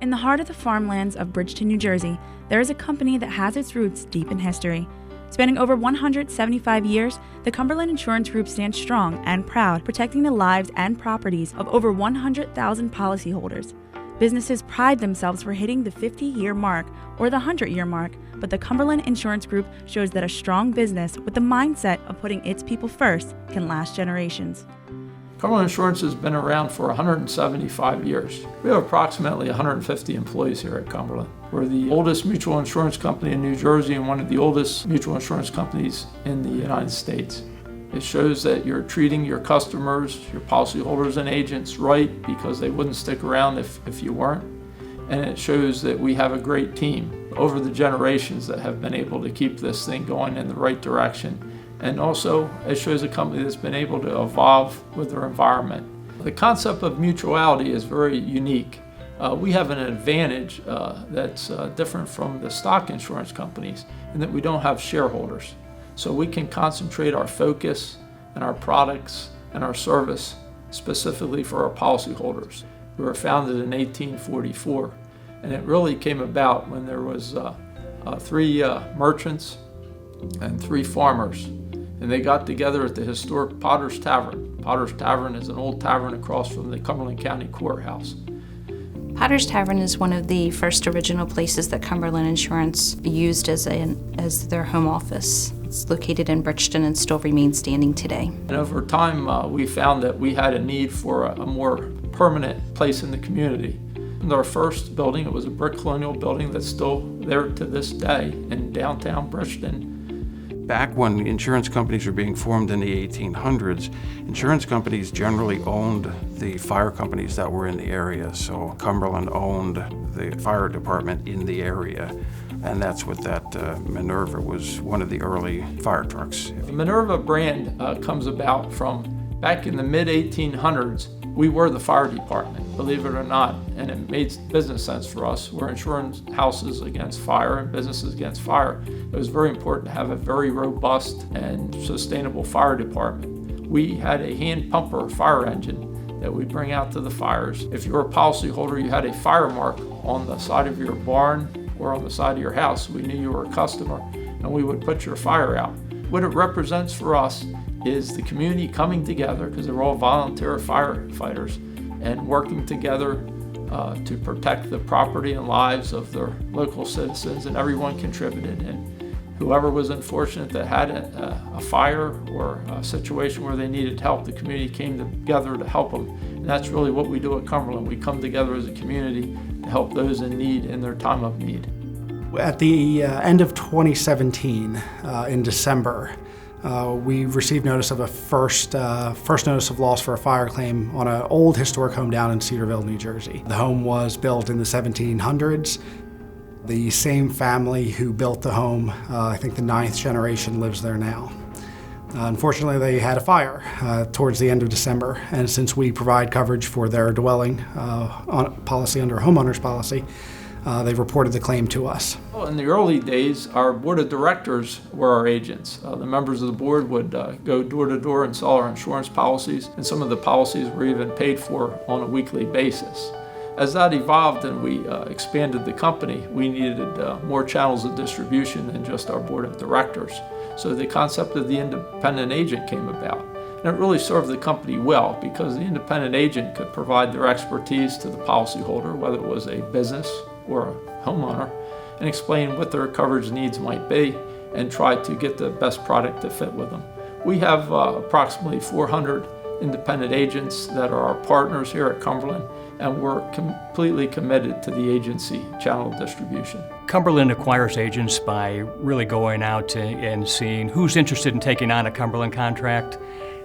In the heart of the farmlands of Bridgeton, New Jersey, there is a company that has its roots deep in history. Spanning over 175 years, the Cumberland Insurance Group stands strong and proud, protecting the lives and properties of over 100,000 policyholders. Businesses pride themselves for hitting the 50-year mark or the 100-year mark, but the Cumberland Insurance Group shows that a strong business with the mindset of putting its people first can last generations. Cumberland Insurance has been around for 175 years. We have approximately 150 employees here at Cumberland. We're the oldest mutual insurance company in New Jersey and one of the oldest mutual insurance companies in the United States. It shows that you're treating your customers, your policyholders and agents right because they wouldn't stick around if you weren't. And it shows that we have a great team over the generations that have been able to keep this thing going in the right direction. And also, it shows a company that's been able to evolve with their environment. The concept of mutuality is very unique. We have an advantage that's different from the stock insurance companies in that we don't have shareholders. So we can concentrate our focus and our products and our service specifically for our policyholders. We were founded in 1844, and it really came about when there was 3 merchants and 3 farmers. And they got together at the historic Potter's Tavern. Potter's Tavern is an old tavern across from the Cumberland County Courthouse. Potter's Tavern is one of the first original places that Cumberland Insurance used as their home office. It's located in Bridgeton and still remains standing today. And over time, we found that we had a need for a more permanent place in the community. In our first building, it was a brick colonial building that's still there to this day in downtown Bridgeton. Back when insurance companies were being formed in the 1800s, insurance companies generally owned the fire companies that were in the area. So Cumberland owned the fire department in the area. And that's what that Minerva was one of the early fire trucks. The Minerva brand comes about from back in the mid-1800s. We were the fire department, believe it or not, and it made business sense for us. We're insurance houses against fire and businesses against fire. It was very important to have a very robust and sustainable fire department. We had a hand pumper fire engine that we bring out to the fires. If you were a policyholder, you had a fire mark on the side of your barn or on the side of your house. We knew you were a customer, and we would put your fire out. What it represents for us is the community coming together, because they're all volunteer firefighters, and working together to protect the property and lives of their local citizens, and everyone contributed. And whoever was unfortunate that had a fire or a situation where they needed help, the community came together to help them. And that's really what we do at Cumberland. We come together as a community to help those in need in their time of need. At the end of 2017, in December, we received notice of a first notice of loss for a fire claim on an old historic home down in Cedarville, New Jersey. The home was built in the 1700s. The same family who built the home, I think the 9th generation, lives there now. Unfortunately, they had a fire towards the end of December, and since we provide coverage for their dwelling policy under a homeowner's policy, they reported the claim to us. Well, in the early days, our board of directors were our agents. The members of the board would go door to door and sell our insurance policies, and some of the policies were even paid for on a weekly basis. As that evolved and we expanded the company, we needed more channels of distribution than just our board of directors. So the concept of the independent agent came about. And it really served the company well because the independent agent could provide their expertise to the policyholder, whether it was a business or a homeowner, and explain what their coverage needs might be and try to get the best product to fit with them. We have approximately 400 independent agents that are our partners here at Cumberland, and we're completely committed to the agency channel of distribution. Cumberland acquires agents by really going out and seeing who's interested in taking on a Cumberland contract,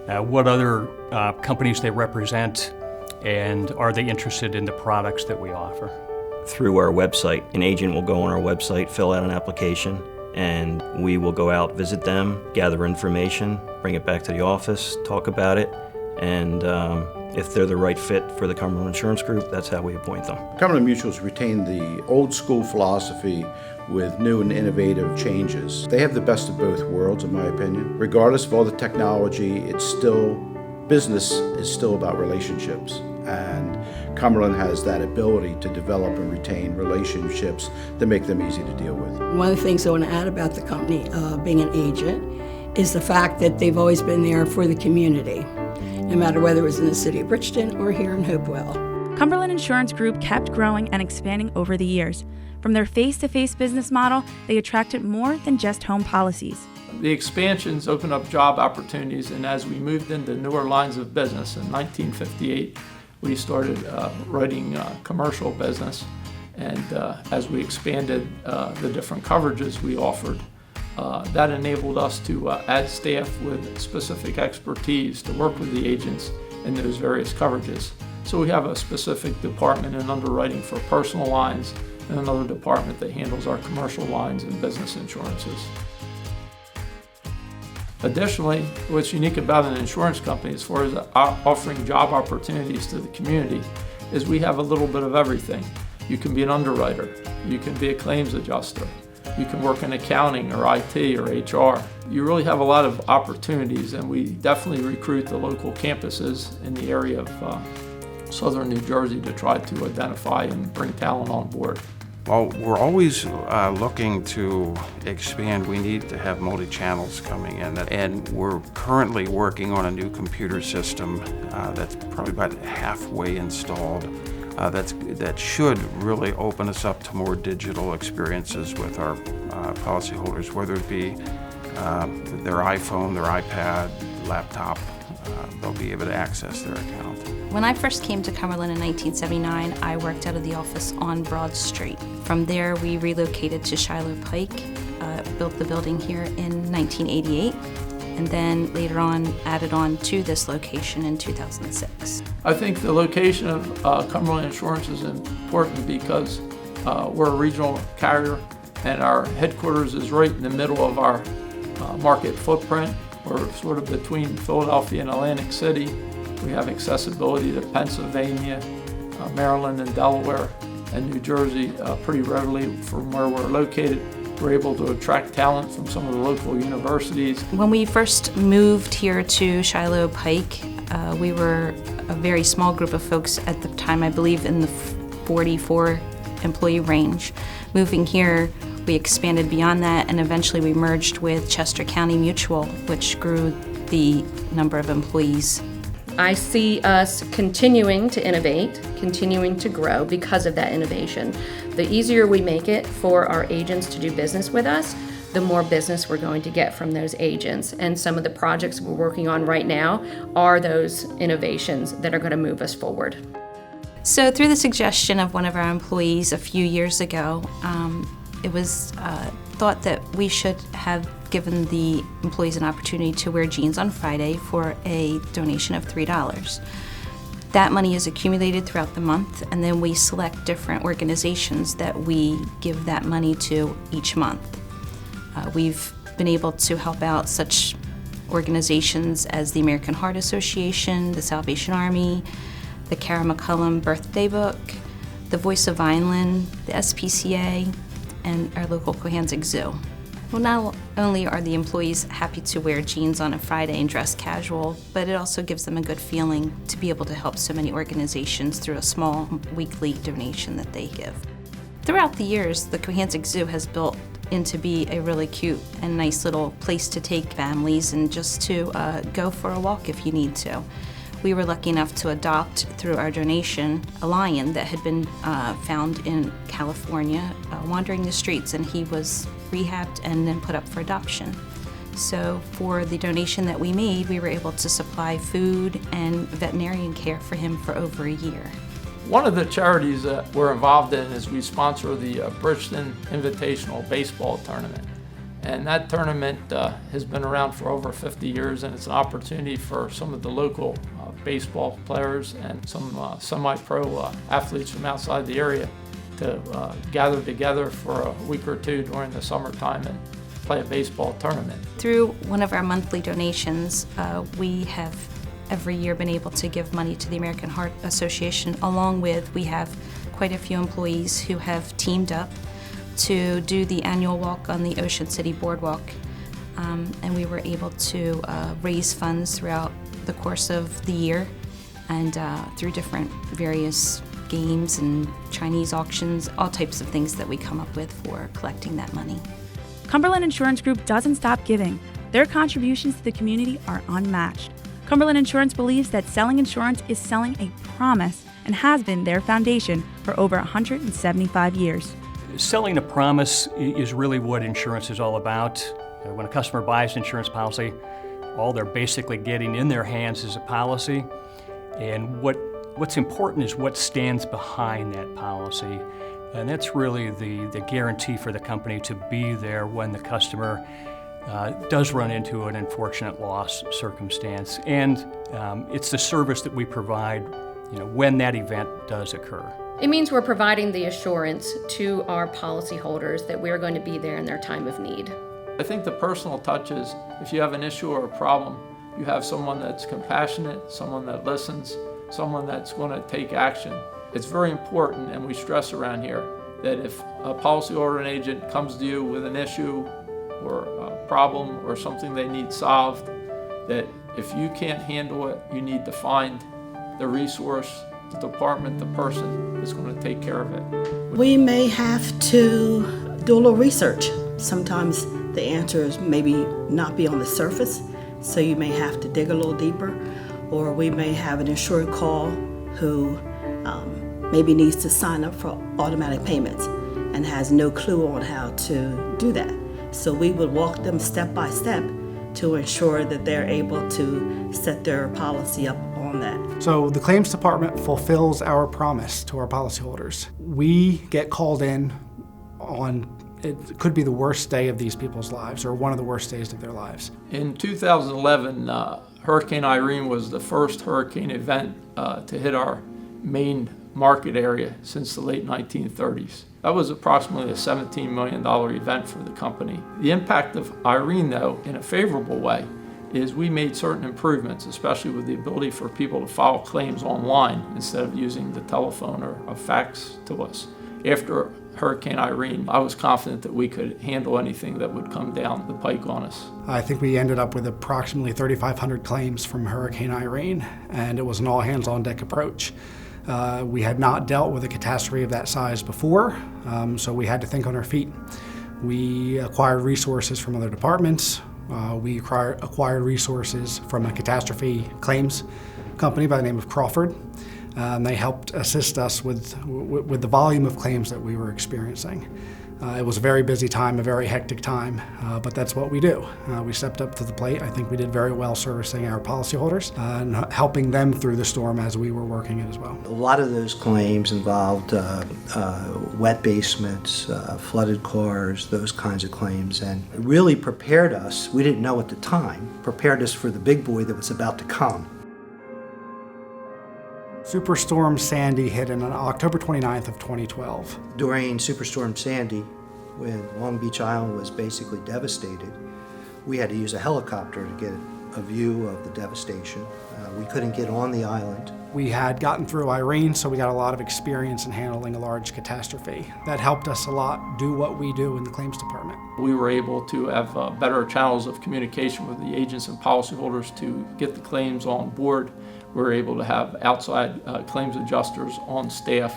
what other companies they represent, and are they interested in the products that we offer. Through our website, an agent will go on our website, fill out an application, and we will go out, visit them, gather information, bring it back to the office, talk about it, and if they're the right fit for the Cumberland Insurance Group, that's how we appoint them. Cumberland Mutuals retain the old school philosophy with new and innovative changes. They have the best of both worlds, in my opinion. Regardless of all the technology, business is still about relationships. and Cumberland has that ability to develop and retain relationships that make them easy to deal with. One of the things I want to add about the company being an agent is the fact that they've always been there for the community, no matter whether it was in the city of Bridgeton or here in Hopewell. Cumberland Insurance Group kept growing and expanding over the years. From their face-to-face business model, they attracted more than just home policies. The expansions opened up job opportunities, and as we moved into newer lines of business in 1958, we started writing commercial business, and as we expanded the different coverages we offered, that enabled us to add staff with specific expertise to work with the agents in those various coverages. So we have a specific department in underwriting for personal lines and another department that handles our commercial lines and business insurances. Additionally, what's unique about an insurance company as far as offering job opportunities to the community is we have a little bit of everything. You can be an underwriter, you can be a claims adjuster, you can work in accounting or IT or HR. You really have a lot of opportunities, and we definitely recruit the local campuses in the area of southern New Jersey to try to identify and bring talent on board. Well, we're always looking to expand. We need to have multi-channels coming in, and we're currently working on a new computer system that's probably about halfway installed. That should really open us up to more digital experiences with our policyholders, whether it be their iPhone, their iPad, laptop. They'll be able to access their account. When I first came to Cumberland in 1979, I worked out of the office on Broad Street. From there, we relocated to Shiloh Pike, built the building here in 1988, and then later on added on to this location in 2006. I think the location of Cumberland Insurance is important because we're a regional carrier, and our headquarters is right in the middle of our market footprint. We're sort of between Philadelphia and Atlantic City. We have accessibility to Pennsylvania, Maryland, and Delaware, and New Jersey pretty readily from where we're located. We're able to attract talent from some of the local universities. When we first moved here to Shiloh Pike, we were a very small group of folks at the time, I believe in the 44 employee range. Moving here, we expanded beyond that, and eventually we merged with Chester County Mutual, which grew the number of employees. I see us continuing to innovate, continuing to grow because of that innovation. The easier we make it for our agents to do business with us, the more business we're going to get from those agents. And some of the projects we're working on right now are those innovations that are going to move us forward. So through the suggestion of one of our employees a few years ago, it was thought that we should have given the employees an opportunity to wear jeans on Friday for a donation of $3. That money is accumulated throughout the month, and then we select different organizations that we give that money to each month. We've been able to help out such organizations as the American Heart Association, the Salvation Army, the Kara McCullum Birthday Book, the Voice of Vineland, the SPCA, and our local Cohansik Zoo. Well, not only are the employees happy to wear jeans on a Friday and dress casual, but it also gives them a good feeling to be able to help so many organizations through a small weekly donation that they give. Throughout the years, the Cohansik Zoo has built into be a really cute and nice little place to take families and just to go for a walk if you need to. We were lucky enough to adopt, through our donation, a lion that had been found in California wandering the streets, and he was rehabbed and then put up for adoption. So for the donation that we made, we were able to supply food and veterinarian care for him for over a year. One of the charities that we're involved in is we sponsor the Bridgeton Invitational Baseball Tournament. And that tournament has been around for over 50 years, and it's an opportunity for some of the local baseball players and some semi-pro athletes from outside the area to gather together for a week or two during the summertime and play a baseball tournament. Through one of our monthly donations, we have every year been able to give money to the American Heart Association, along with we have quite a few employees who have teamed up to do the annual walk on the Ocean City Boardwalk. And we were able to raise funds throughout the course of the year and through different various games and Chinese auctions, all types of things that we come up with for collecting that money. Cumberland Insurance Group doesn't stop giving. Their contributions to the community are unmatched. Cumberland Insurance believes that selling insurance is selling a promise and has been their foundation for over 175 years. Selling a promise is really what insurance is all about. When a customer buys an insurance policy, all they're basically getting in their hands is a policy. And what's important is what stands behind that policy. And that's really the guarantee for the company to be there when the customer does run into an unfortunate loss circumstance. And it's the service that we provide, when that event does occur. It means we're providing the assurance to our policyholders that we're going to be there in their time of need. I think the personal touch is if you have an issue or a problem, you have someone that's compassionate, someone that listens, someone that's going to take action. It's very important, and we stress around here, that if a policyholder and agent comes to you with an issue or a problem or something they need solved, that if you can't handle it, you need to find the resource, the department, the person that's going to take care of it. We may have to do a little research. Sometimes the answers maybe not be on the surface, so you may have to dig a little deeper, or we may have an insured call who maybe needs to sign up for automatic payments and has no clue on how to do that. So we would walk them step by step to ensure that they're able to set their policy up on that. So the claims department fulfills our promise to our policyholders. We get called in on, it could be the worst day of these people's lives or one of the worst days of their lives. In 2011, Hurricane Irene was the first hurricane event to hit our main market area since the late 1930s. That was approximately a $17 million event for the company. The impact of Irene, though, in a favorable way, is we made certain improvements, especially with the ability for people to file claims online instead of using the telephone or a fax to us. After Hurricane Irene, I was confident that we could handle anything that would come down the pike on us. I think we ended up with approximately 3,500 claims from Hurricane Irene, and it was an all-hands-on-deck approach. We had not dealt with a catastrophe of that size before, so we had to think on our feet. We acquired resources from other departments. We acquired resources from a catastrophe claims company by the name of Crawford. They helped assist us with the volume of claims that we were experiencing. It was a very busy time, a very hectic time, but that's what we do. We stepped up to the plate. I think we did very well servicing our policyholders and helping them through the storm as we were working it as well. A lot of those claims involved wet basements, flooded cars, those kinds of claims, and it really prepared us, we didn't know at the time, prepared us for the big boy that was about to come. Superstorm Sandy hit on October 29th of 2012. During Superstorm Sandy, when Long Beach Island was basically devastated, we had to use a helicopter to get a view of the devastation. We couldn't get on the island. We had gotten through Irene, so we got a lot of experience in handling a large catastrophe. That helped us a lot do what we do in the claims department. We were able to have better channels of communication with the agents and policyholders to get the claims on board. We were able to have outside claims adjusters on staff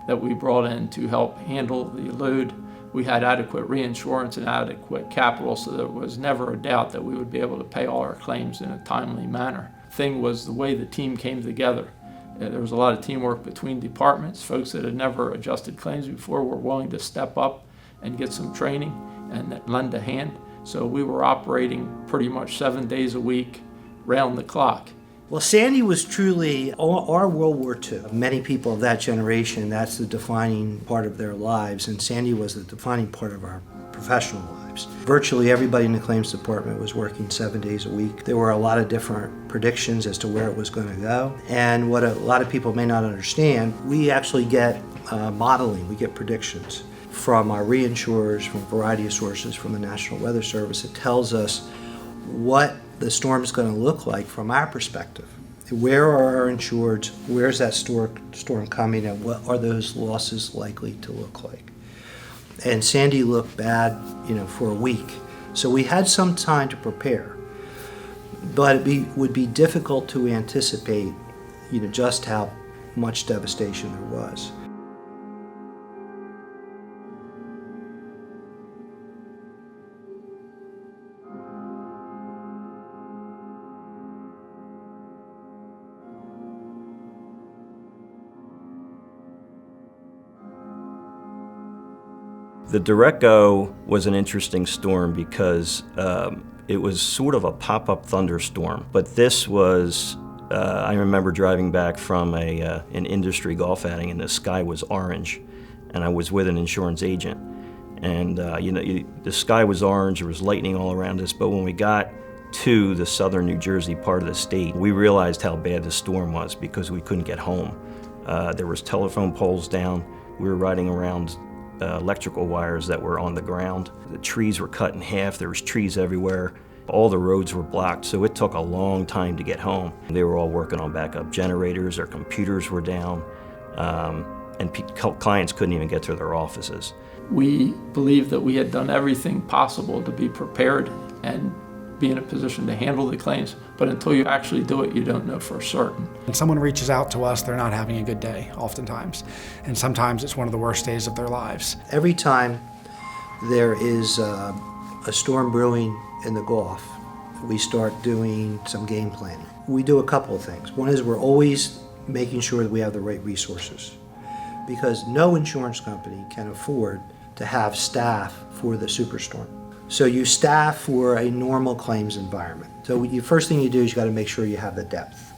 that we brought in to help handle the load. We had adequate reinsurance and adequate capital, so there was never a doubt that we would be able to pay all our claims in a timely manner. The thing was the way the team came together. There was a lot of teamwork between departments. Folks that had never adjusted claims before were willing to step up and get some training and lend a hand. So we were operating pretty much 7 days a week, round the clock. Well, Sandy was truly our World War II. Many people of that generation, that's the defining part of their lives, and Sandy was the defining part of our professional lives. Virtually everybody in the claims department was working 7 days a week. There were a lot of different predictions as to where it was going to go, and what a lot of people may not understand, we actually get modeling, we get predictions from our reinsurers, from a variety of sources, from the National Weather Service. It tells us what the storm is going to look like from our perspective. Where are our insureds? Where's that storm coming, and what are those losses likely to look like? And Sandy looked bad, for a week. So we had some time to prepare, but it would be difficult to anticipate, just how much devastation there was. The direct go was an interesting storm because it was sort of a pop-up thunderstorm. But this was, I remember driving back from an industry golf outing and the sky was orange, and I was with an insurance agent. And the sky was orange, there was lightning all around us, but when we got to the southern New Jersey part of the state, we realized how bad the storm was because we couldn't get home. There was telephone poles down, we were riding around electrical wires that were on the ground. The trees were cut in half, there was trees everywhere. All the roads were blocked, so it took a long time to get home. They were all working on backup generators, their computers were down, and clients couldn't even get to their offices. We believed that we had done everything possible to be prepared and be in a position to handle the claims, but until you actually do it, you don't know for certain. When someone reaches out to us, they're not having a good day, oftentimes. And sometimes it's one of the worst days of their lives. Every time there is a storm brewing in the Gulf, we start doing some game planning. We do a couple of things. One is we're always making sure that we have the right resources, because no insurance company can afford to have staff for the superstorm. So you staff for a normal claims environment. So the first thing you do is you got to make sure you have the depth.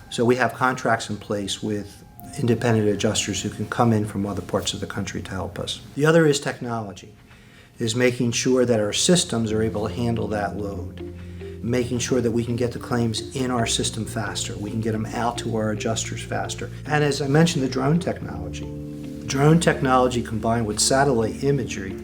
So we have contracts in place with independent adjusters who can come in from other parts of the country to help us. The other is technology, is making sure that our systems are able to handle that load, making sure that we can get the claims in our system faster, we can get them out to our adjusters faster. And as I mentioned, the drone technology. Drone technology combined with satellite imagery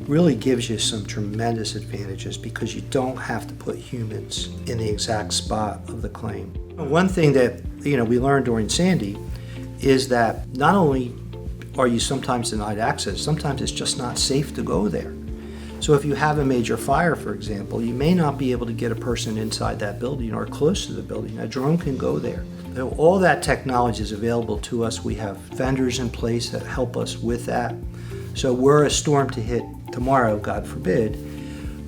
really gives you some tremendous advantages because you don't have to put humans in the exact spot of the claim. One thing that we learned during Sandy is that not only are you sometimes denied access, sometimes it's just not safe to go there. So if you have a major fire, for example, you may not be able to get a person inside that building or close to the building. A drone can go there. So all that technology is available to us. We have vendors in place that help us with that. So were a storm to hit tomorrow, God forbid,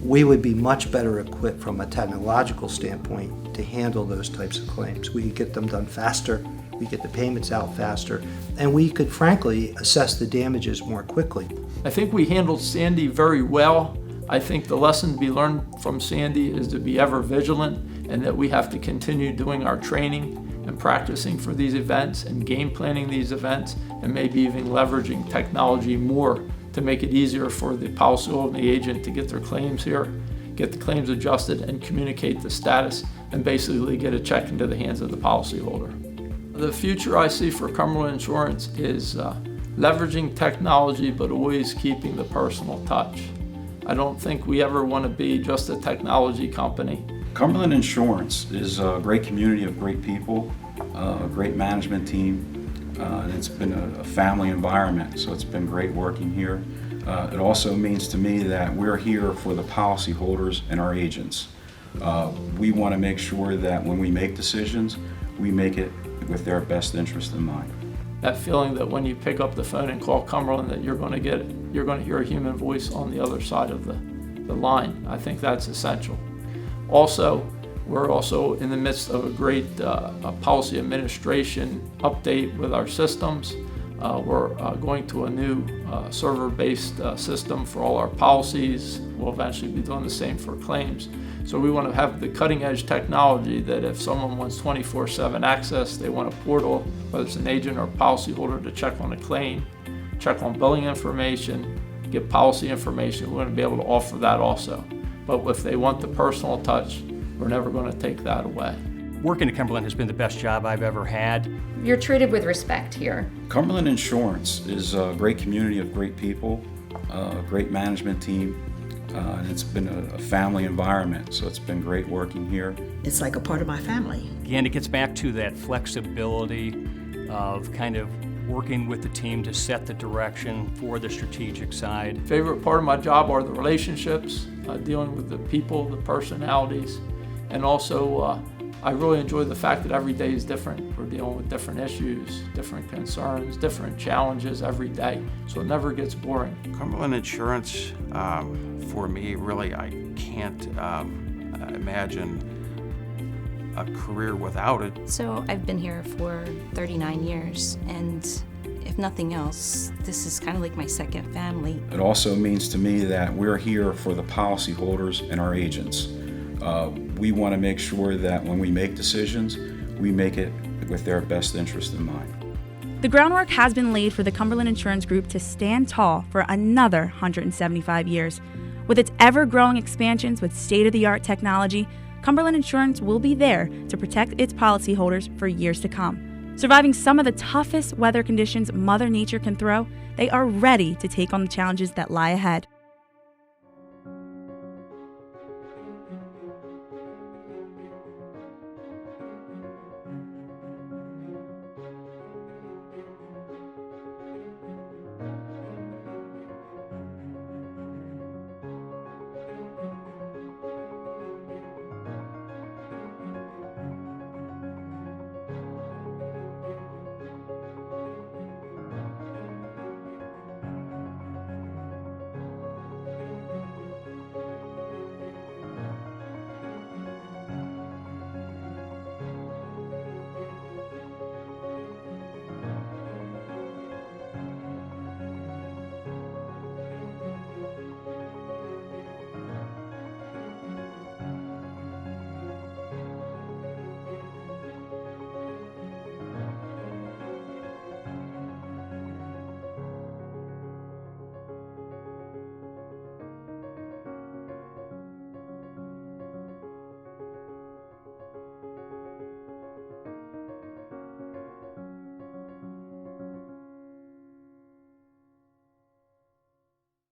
we would be much better equipped from a technological standpoint to handle those types of claims. We could get them done faster, we get the payments out faster, and we could frankly assess the damages more quickly. I think we handled Sandy very well. I think the lesson to be learned from Sandy is to be ever vigilant, and that we have to continue doing our training and practicing for these events and game planning these events, and maybe even leveraging technology more to make it easier for the policyholder and the agent to get their claims here, get the claims adjusted, and communicate the status, and basically get a check into the hands of the policyholder. The future I see for Cumberland Insurance is leveraging technology, but always keeping the personal touch. I don't think we ever want to be just a technology company. Cumberland Insurance is a great community of great people, a great management team, and it's been a family environment, so it's been great working here. It also means to me that we're here for the policyholders and our agents. We want to make sure that when we make decisions, we make it with their best interest in mind. That feeling that when you pick up the phone and call Cumberland, that you're going to hear a human voice on the other side of the line. I think that's essential. Also, we're also in the midst of a great policy administration update with our systems. We're going to a new server-based system for all our policies. We'll eventually be doing the same for claims. So we want to have the cutting-edge technology that if someone wants 24/7 access, they want a portal, whether it's an agent or policyholder, to check on a claim, check on billing information, get policy information. We're going to be able to offer that also. But if they want the personal touch, we're never going to take that away. Working at Cumberland has been the best job I've ever had. You're treated with respect here. Cumberland Insurance is a great community of great people, a great management team, and it's been a family environment, so it's been great working here. It's like a part of my family. Again, it gets back to that flexibility of kind of working with the team to set the direction for the strategic side. Favorite part of my job are the relationships, dealing with the people, the personalities, and also I really enjoy the fact that every day is different. We're dealing with different issues, different concerns, different challenges every day, so it never gets boring. Cumberland Insurance, for me, really, I can't imagine a career without it. So I've been here for 39 years, and if nothing else, this is kind of like my second family. It also means to me that we're here for the policyholders and our agents. We want to make sure that when we make decisions, we make it with their best interest in mind. The groundwork has been laid for the Cumberland Insurance Group to stand tall for another 175 years. With its ever-growing expansions with state-of-the-art technology, Cumberland Insurance will be there to protect its policyholders for years to come. Surviving some of the toughest weather conditions Mother Nature can throw, they are ready to take on the challenges that lie ahead.